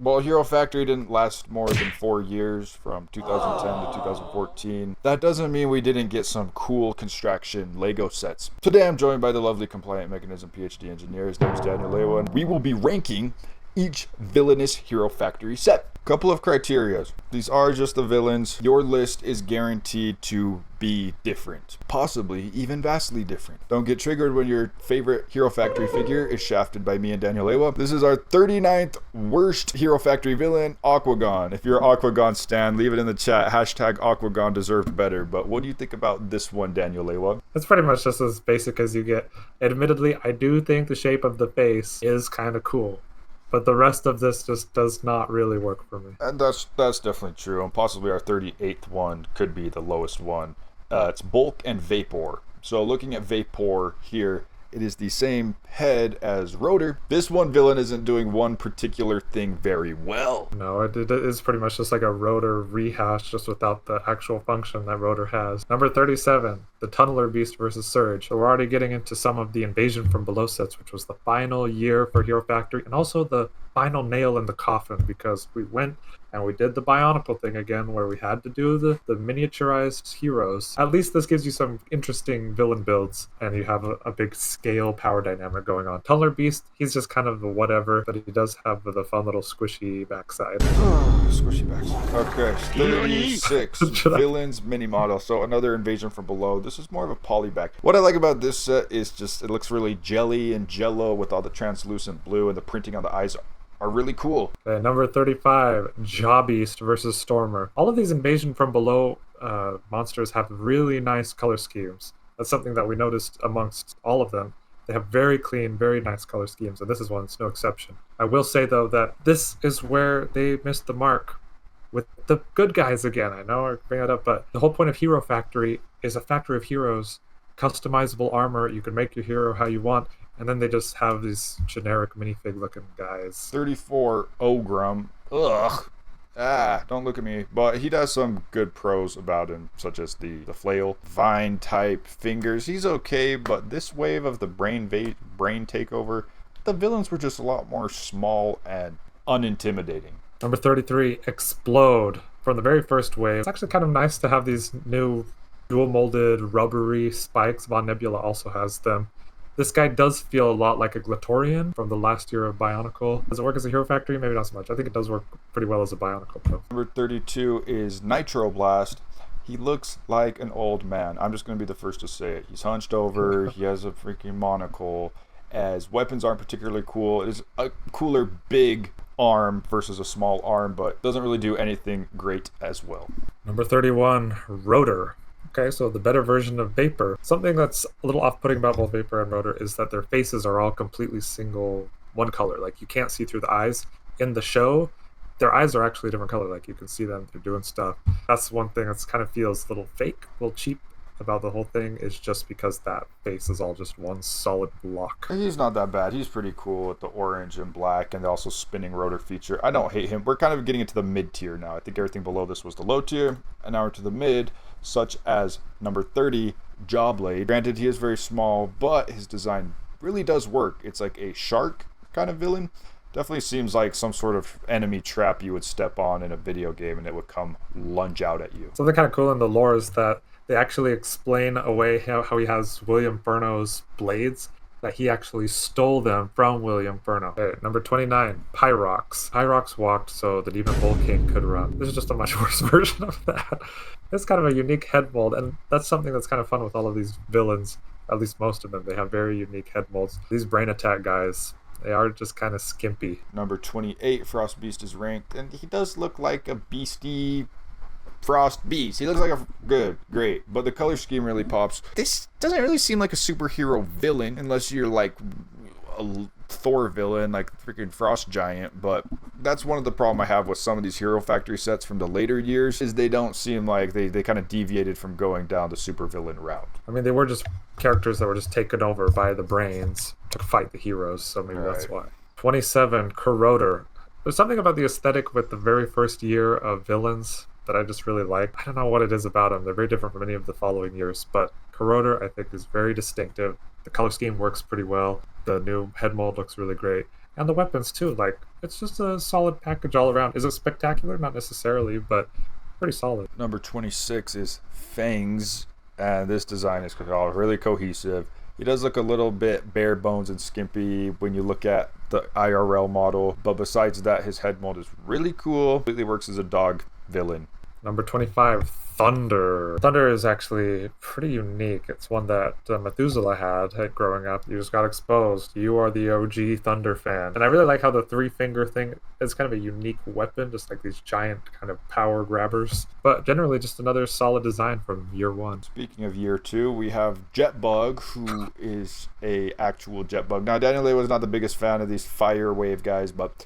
Well, Hero Factory didn't last more than 4 years, from 2010 to 2014. That doesn't mean we didn't get some cool construction Lego sets. Today I'm joined by the lovely Compliant Mechanism PhD engineer. His name is Daniel Lewa, and we will be ranking each villainous Hero Factory set. Couple of criteria. These are just the villains. Your list is guaranteed to be different. Possibly even vastly different. Don't get triggered when your favorite Hero Factory figure is shafted by me and Daniel Lewa. This is our 39th worst Hero Factory villain, Aquagon. If you're an Aquagon stan, leave it in the chat. Hashtag Aquagon deserved better. But what do you think about this one, Daniel Lewa? It's pretty much just as basic as you get. Admittedly, I do think the shape of the face is kind of cool. But the rest of this just does not really work for me. And that's definitely true. And possibly our 38th one could be the lowest one. It's Bulk and Vapor. So looking at Vapor here, it is the same head as Rotor. This one villain isn't doing one particular thing very well. No, it is pretty much just like a Rotor rehash, just without the actual function that Rotor has. Number 37, the Tunneler Beast versus Surge. So we're already getting into some of the Invasion from Below sets, which was the final year for Hero Factory, and also the final nail in the coffin, because we went and we did the Bionicle thing again, where we had to do the miniaturized heroes. At least this gives you some interesting villain builds, and you have a big scale power dynamic going on. Tunneler Beast, he's just kind of a whatever, but he does have the fun little squishy backside. Squishy backside. Okay, 36 villains mini model. So another Invasion from Below. This is more of a polyback. What I like about this set is just it looks really jelly and jello with all the translucent blue, and the printing on the eyes are really cool. Okay, number 35, Jaw Beast versus Stormer. All of these Invasion from Below monsters have really nice color schemes. That's something that we noticed amongst all of them. They have very clean, very nice color schemes, and this is one that's no exception. I will say, though, that this is where they missed the mark with the good guys again. I know I bring it up, but the whole point of Hero Factory is a factory of heroes, customizable armor. You can make your hero how you want, and then they just have these generic minifig looking guys. 34, Ogrum. Ugh. Don't look at me. But he does some good pros about him, such as the flail, vine type fingers. He's okay, but this wave of the brain takeover, the villains were just a lot more small and unintimidating. Number 33, Explode. From the very first wave, it's actually kind of nice to have these new dual molded rubbery spikes. Von Nebula also has them. This guy does feel a lot like a Glatorian from the last year of Bionicle. Does it work as a Hero Factory? Maybe not so much. I think it does work pretty well as a Bionicle, though. Number 32 is Nitro Blast. He looks like an old man. I'm just going to be the first to say it. He's hunched over. He has a freaking monocle. As weapons aren't particularly cool. It is a cooler big arm versus a small arm, but doesn't really do anything great as well. Number 31, Rotor. Okay, so the better version of Vapor. Something that's a little off-putting about both Vapor and Rotor is that their faces are all completely one color. Like, you can't see through the eyes. In the show, their eyes are actually a different color. Like, you can see them, they're doing stuff. That's one thing that kind of feels a little fake, a little cheap about the whole thing, is just because that face is all just one solid block. He's not that bad. He's pretty cool with the orange and black and also spinning rotor feature. I don't hate him. We're kind of getting into the mid tier now. I think everything below this was the low tier, and now we're to the mid, such as number 30, Jawblade. Granted, he is very small, but his design really does work. It's like a shark kind of villain. Definitely seems like some sort of enemy trap you would step on in a video game and it would come lunge out at you. Something kind of cool in the lore is that they actually explain away how he has William Furno's blades, that he actually stole them from William Furno. Okay, number 29, Pyrox. Pyrox walked so that even Volcane could run. This is just a much worse version of that. It's kind of a unique head mold, and that's something that's kind of fun with all of these villains, at least most of them. They have very unique head molds. These brain attack guys, they are just kind of skimpy. Number 28, Frost Beast is ranked, and he does look like a beastie Frost Beast. He looks like a great, but the color scheme really pops. This doesn't really seem like a superhero villain unless you're like a Thor villain, like freaking Frost Giant. But that's one of the problem I have with some of these Hero Factory sets from the later years, is they don't seem like they kind of deviated from going down the supervillain route. I mean, they were just characters that were just taken over by the brains to fight the heroes, so maybe that's why. 27, Corroder. There's something about the aesthetic with the very first year of villains that I just really like. I don't know what it is about them. They're very different from any of the following years, but Corroder, I think, is very distinctive. The color scheme works pretty well. The new head mold looks really great. And the weapons too, like it's just a solid package all around. Is it spectacular? Not necessarily, but pretty solid. Number 26 is Fangs, and this design is all really cohesive. He does look a little bit bare bones and skimpy when you look at the IRL model, but besides that, his head mold is really cool. Completely works as a dog villain. Number 25, Thunder. Thunder is actually pretty unique. It's one that Methuselah had growing up. You just got exposed. You are the OG Thunder fan. And I really like how the three-finger thing is kind of a unique weapon, just like these giant kind of power grabbers. But generally, just another solid design from year one. Speaking of year two, we have Jetbug, who is a actual Jetbug. Now, Daniel Lay was not the biggest fan of these fire wave guys, but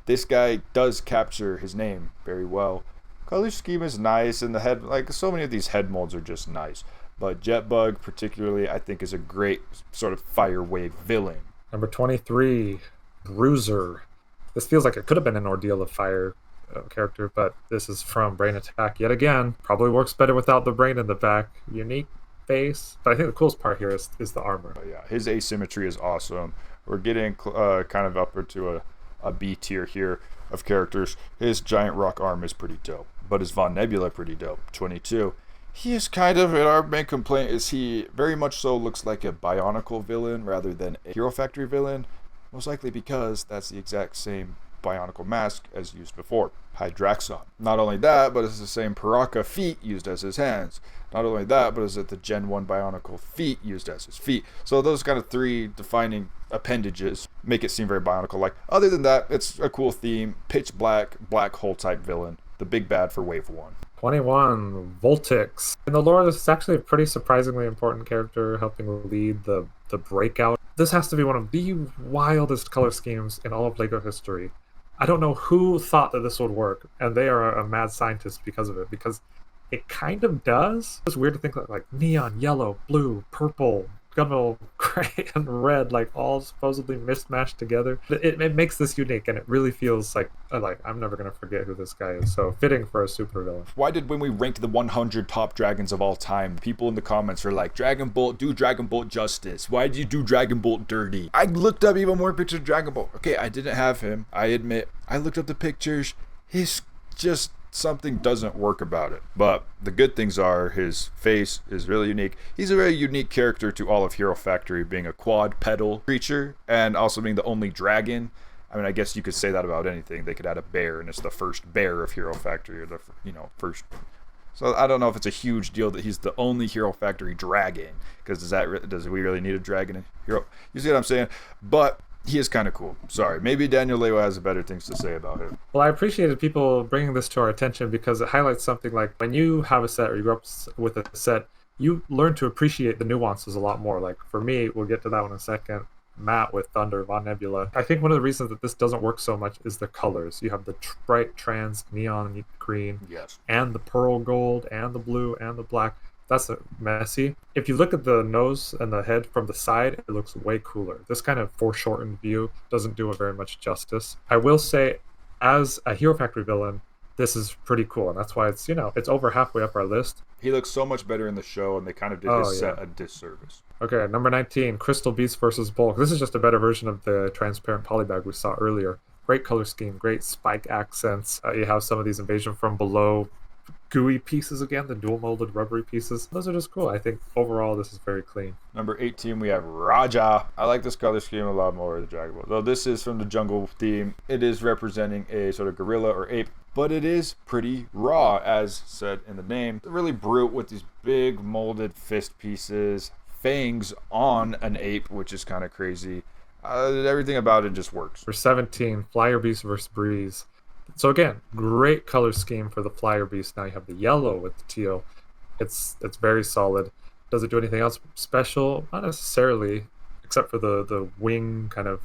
this guy does capture his name very well. Color scheme is nice, and the head, like so many of these head molds are just nice. But Jetbug, particularly, I think is a great sort of fire wave villain. Number 23, Bruiser. This feels like it could have been an Ordeal of Fire character, but this is from Brain Attack yet again. Probably works better without the brain in the back. Unique face. But I think the coolest part here is the armor. But yeah, his asymmetry is awesome. We're getting kind of upward to a B tier here of characters. His giant rock arm is pretty dope, but his Von Nebula pretty dope. 22. He is kind of, our main complaint is he very much so looks like a Bionicle villain rather than a Hero Factory villain, most likely because that's the exact same Bionicle mask as used before, Hydraxon. Not only that, but it's the same Paraka feet used as his hands. Not only that, but is it the Gen 1 Bionicle feet used as his feet. So those kind of three defining appendages make it seem very Bionicle-like. Other than that, it's a cool theme. Pitch black, black hole type villain. The big bad for Wave 1. 21, Voltix. In the lore, this is actually a pretty surprisingly important character, helping lead the breakout. This has to be one of the wildest color schemes in all of LEGO history. I don't know who thought that this would work, and they are a mad scientist because of it, because it kind of does. It's weird to think like neon, yellow, blue, purple, gunmetal, gray, and red, like all supposedly mismatched together. It makes this unique, and it really feels like I'm never going to forget who this guy is. So fitting for a supervillain. Why did, when we ranked the 100 top dragons of all time, people in the comments are like, Dragon Bolt, do Dragon Bolt justice. Why did you do Dragon Bolt dirty? I looked up even more pictures of Dragon Bolt. Okay, I didn't have him. I admit, I looked up the pictures. He's just... something doesn't work about it. But the good things are his face is really unique. He's a very unique character to all of Hero Factory, being a quadrupedal creature and also being the only dragon. I mean, I guess you could say that about anything. They could add a bear, and it's the first bear of Hero Factory, or the first. So I don't know if it's a huge deal that he's the only Hero Factory dragon, because does we really need a dragon in Hero? You see what I'm saying? But he is kind of cool. Sorry, maybe Daniel Lewa has better things to say about him. Well, I appreciated people bringing this to our attention because it highlights something like when you have a set or you grow up with a set, you learn to appreciate the nuances a lot more. Like for me, we'll get to that one in a second. Matt with Thunder, Von Nebula. I think one of the reasons that this doesn't work so much is the colors. You have the bright trans neon green, yes, and the pearl gold, and the blue, and the black. That's messy. If you look at the nose and the head from the side, it looks way cooler. This kind of foreshortened view doesn't do it very much justice. I will say, as a Hero Factory villain, this is pretty cool, and that's why it's it's over halfway up our list. He looks so much better in the show, and they kind of did his set a disservice. Okay, number 19, Crystal Beast versus Bulk. This is just a better version of the transparent polybag we saw earlier. Great color scheme, great spike accents. You have some of these invasion from below gooey pieces again, the dual molded rubbery pieces. Those are just cool. I think overall this is very clean. Number 18, we have Raja. I like this color scheme a lot more than the Dragon Ball. Though this is from the jungle theme, it is representing a sort of gorilla or ape, but it is pretty raw, as said in the name. Really brute with these big molded fist pieces, fangs on an ape, which is kind of crazy. Everything about it just works. For 17, Flyer Beast versus Breeze. So again, great color scheme for the Flyer Beast. Now you have the yellow with the teal. It's very solid. Does it do anything else special? Not necessarily, except for the wing kind of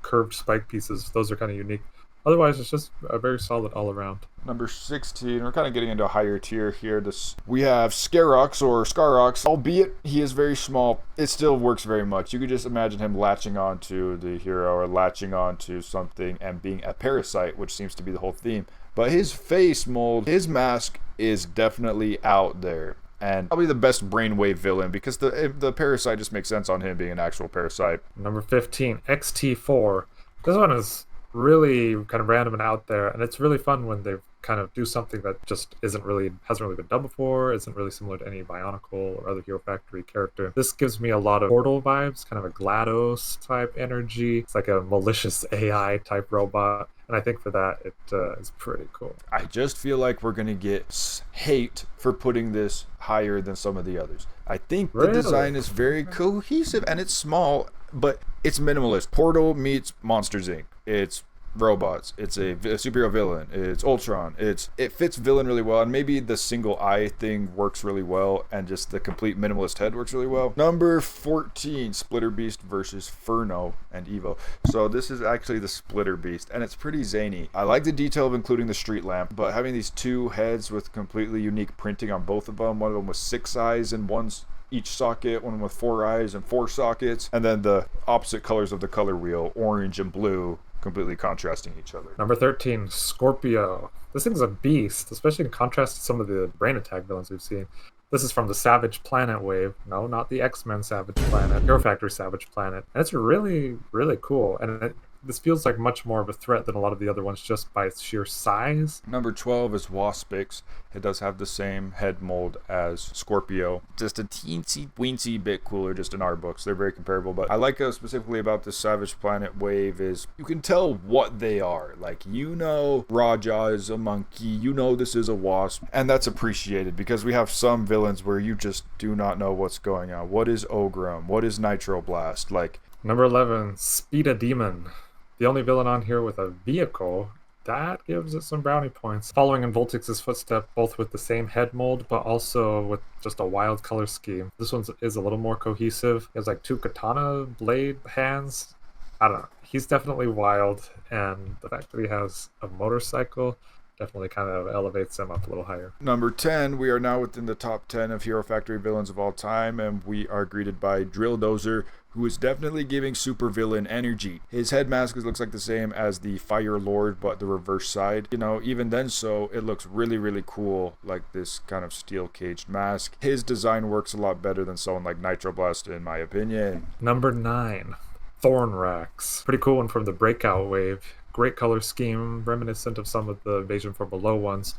curved spike pieces. Those are kind of unique. Otherwise, it's just a very solid all around. Number 16, we're kind of getting into a higher tier here. We have Scarox or Scarox. Albeit he is very small, it still works very much. You could just imagine him latching onto the hero or latching onto something and being a parasite, which seems to be the whole theme. But his face mold, his mask is definitely out there. And probably the best brainwave villain, because the parasite just makes sense on him being an actual parasite. Number 15, XT4. This one is really kind of random and out there, and it's really fun when they kind of do something that just hasn't really been done before, isn't really similar to any Bionicle or other Hero Factory character. This gives me a lot of Portal vibes, kind of a GLaDOS type energy. It's like a malicious AI type robot, and I think for that it is pretty cool. I just feel like we're going to get hate for putting this higher than some of the others. I think the Really? design is very cohesive and it's small, but it's minimalist. Portal meets Monsters Inc. It's robots. It's a superhero villain. It's Ultron. It fits villain really well, and maybe the single eye thing works really well, and just the complete minimalist head works really well. Number 14, Splitter Beast versus Furno and Evo. So this is actually the Splitter Beast, and it's pretty zany. I like the detail of including the street lamp, but having these two heads with completely unique printing on both of them. One of them with 6 eyes and one's each socket, one with 4 eyes and 4 sockets, and then the opposite colors of the color wheel, orange and blue, completely contrasting each other. Number 13, Scorpio. This thing's a beast, especially in contrast to some of the brain attack villains we've seen. This is from the Savage Planet wave. No, not the X-Men Savage Planet, Hero Factory Savage Planet. And it's really, really cool. And this feels like much more of a threat than a lot of the other ones just by its sheer size. Number 12 is Waspix. It does have the same head mold as Scorpio. Just a teensy weensy bit cooler just in our books. They're very comparable, but I like specifically about the Savage Planet wave is you can tell what they are. Like, Raja is a monkey, this is a wasp, and that's appreciated because we have some villains where you just do not know what's going on. What is Ogrum? What is Nitroblast? Like, Number 11, Speeda Demon. The only villain on here with a vehicle, that gives it some brownie points. Following in Voltix's footstep, both with the same head mold, but also with just a wild color scheme. This one is a little more cohesive. He has like 2 katana blade hands. I don't know. He's definitely wild, and the fact that he has a motorcycle definitely kind of elevates him up a little higher. Number 10, we are now within the top 10 of Hero Factory villains of all time, and we are greeted by Drill Dozer, who is definitely giving supervillain energy. His head mask looks like the same as the Fire Lord, but the reverse side. Even then it looks really, really cool, like this kind of steel-caged mask. His design works a lot better than someone like Nitroblast, in my opinion. Number 9, Thornrax. Pretty cool one from the Breakout wave. Great color scheme, reminiscent of some of the Invasion from Below ones.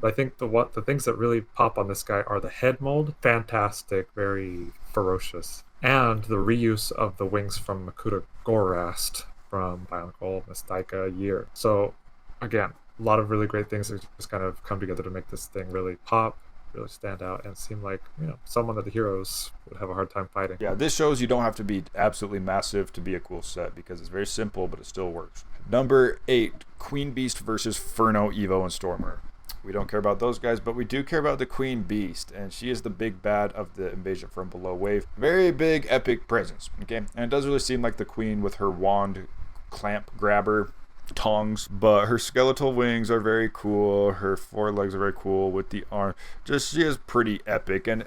But I think the things that really pop on this guy are the head mold. Fantastic, very ferocious. And the reuse of the wings from Makuta Gorast from Bionicle Mystica Year. So, again, a lot of really great things that just kind of come together to make this thing really pop, really stand out, and seem like someone that the heroes would have a hard time fighting. Yeah, this shows you don't have to be absolutely massive to be a cool set because it's very simple, but it still works. Number 8, Queen Beast versus Furno, Evo, and Stormer. We don't care about those guys, but we do care about the Queen Beast, and she is the big bad of the Invasion from Below wave. Very big, epic presence, okay? And it does really seem like the Queen with her wand clamp grabber tongs, but her skeletal wings are very cool. Her forelegs are very cool with the arm. She is pretty epic, and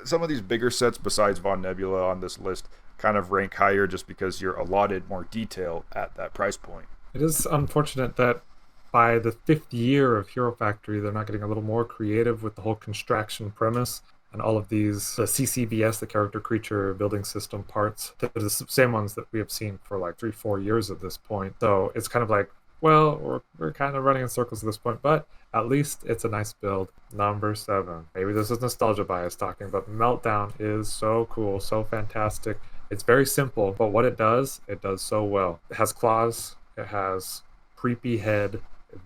some of these bigger sets besides Von Nebula on this list kind of rank higher just because you're allotted more detail at that price point. It is unfortunate that by the 5th year of Hero Factory, they're not getting a little more creative with the whole construction premise and all of these, the CCBS, the character creature building system parts. They're the same ones that we have seen for like 3-4 years at this point. So it's kind of like, well, we're kind of running in circles at this point, but at least it's a nice build. Number 7. Maybe this is nostalgia bias talking, but Meltdown is so cool, so fantastic. It's very simple, but what it does so well. It has claws, it has creepy head,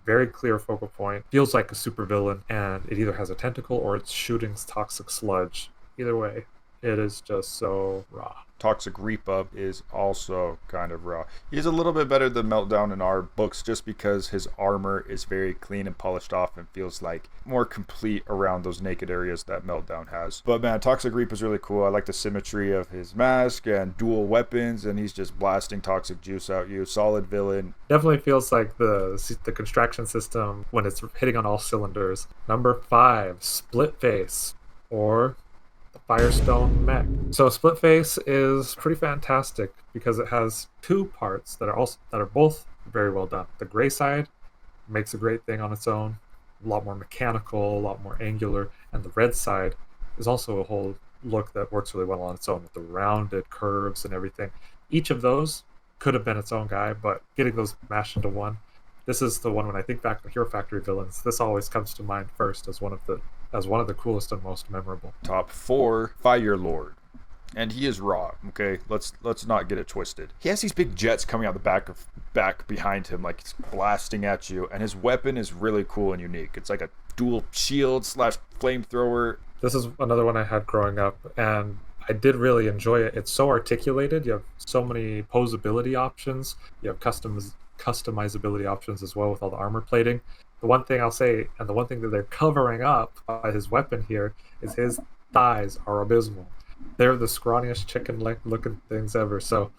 very clear focal point, feels like a supervillain, and it either has a tentacle or it's shooting toxic sludge. Either way, it is just so raw. Toxic Reaper is also kind of raw. He's a little bit better than Meltdown in our books just because his armor is very clean and polished off and feels like more complete around those naked areas that Meltdown has. But man, Toxic Reaper is really cool. I like the symmetry of his mask and dual weapons, and he's just blasting toxic juice out you. Solid villain. Definitely feels like the construction system when it's hitting on all cylinders. Number 5, Split Face, or Firestone Mech. So Split Face is pretty fantastic because it has 2 parts that are both very well done. The gray side makes a great thing on its own, a lot more mechanical, a lot more angular, and the red side is also a whole look that works really well on its own with the rounded curves and everything. Each of those could have been its own guy, but getting those mashed into one. This is the one when I think back to Hero Factory villains. This always comes to mind first as one of the coolest and most memorable. Top 4, Fire Lord. And he is raw, okay? Let's not get it twisted. He has these big jets coming out the back behind him, like he's blasting at you, and his weapon is really cool and unique. It's like a dual shield / flamethrower. This is another one I had growing up, and I did really enjoy it. It's so articulated. You have so many posability options. You have customizability options as well with all the armor plating. The one thing I'll say, and the one thing that they're covering up by his weapon here, is his thighs are abysmal. They're the scrawniest chicken leg looking things ever, so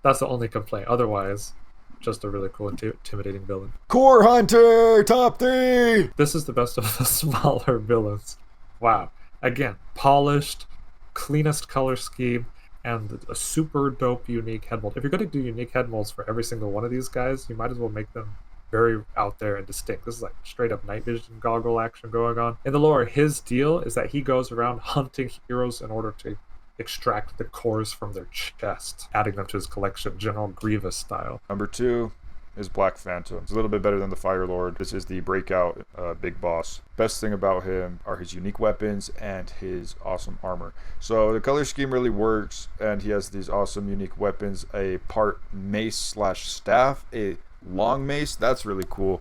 that's the only complaint. Otherwise, just a really cool, intimidating villain. Core Hunter, top 3! This is the best of the smaller villains. Wow. Again, polished, cleanest color scheme, and a super dope unique head mold. If you're going to do unique head molds for every single one of these guys, you might as well make them very out there and distinct. This is like straight up night vision goggle action going on. In the lore, his deal is that he goes around hunting heroes in order to extract the cores from their chest, adding them to his collection, General Grievous style. Number 2 is Black Phantom. It's a little bit better than the Fire Lord. This is the breakout big boss. Best thing about him are his unique weapons and his awesome armor. So the color scheme really works, and he has these awesome unique weapons. A part mace / staff, a long mace. That's really cool.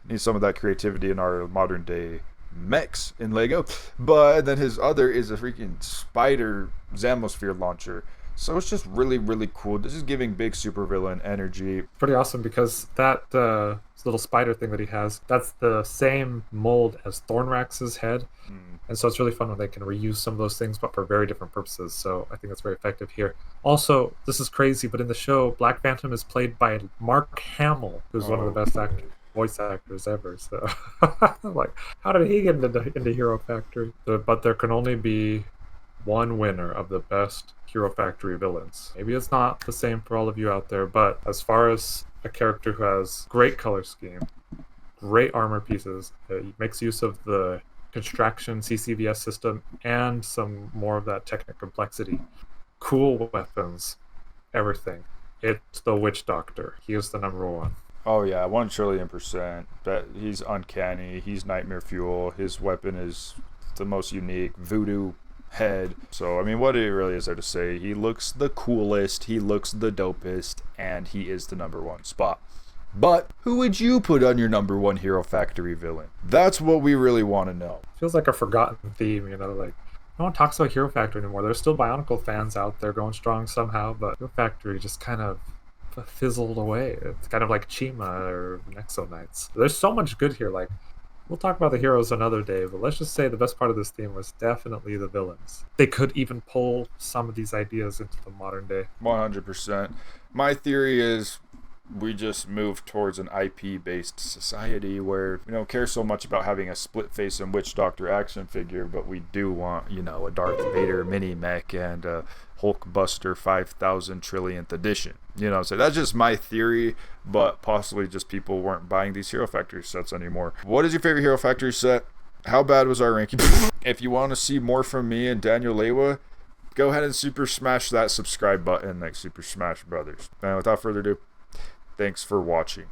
Need some of that creativity in our modern day mechs in Lego. But then his other is a freaking spider Zamosphere launcher. So it's just really, really cool. This is giving big supervillain energy. Pretty awesome, because that little spider thing that he has, that's the same mold as Thornrax's head. And so it's really fun when they can reuse some of those things, but for very different purposes. So I think that's very effective here. Also, this is crazy, but in the show, Black Phantom is played by Mark Hamill, who's one of the best voice actors ever. So like, how did he get into Hero Factory? But there can only be one winner of the best Hero Factory villains. Maybe it's not the same for all of you out there, but as far as a character who has great color scheme, great armor pieces, he makes use of the construction CCVS system and some more of that technical complexity, cool weapons, everything. It's the Witch Doctor. He is the number 1. Oh yeah, 1 trillion %. That he's uncanny. He's nightmare fuel. His weapon is the most unique. Voodoo head. So I mean, what really is there to say? He looks the coolest, he looks the dopest, and he is the number 1 spot. But who would you put on your number 1 Hero Factory villain? That's what we really want to know. Feels like a forgotten theme, like no one talks about Hero Factory anymore. There's still Bionicle fans out there going strong somehow, but Hero Factory just kind of fizzled away. It's kind of like Chima or Nexo Knights. There's so much good here. Like, we'll talk about the heroes another day, but let's just say the best part of this theme was definitely the villains. They could even pull some of these ideas into the modern day. 100%. My theory is we just move towards an IP-based society where we don't care so much about having a split face and Witch Doctor action figure, but we do want, a Darth Vader mini mech and a Hulkbuster 5,000 trillionth edition. So that's just my theory, but possibly just people weren't buying these Hero Factory sets anymore. What is your favorite Hero Factory set? How bad was our ranking? If you want to see more from me and Daniel Lewa, go ahead and super smash that subscribe button like Super Smash Brothers. And without further ado, thanks for watching.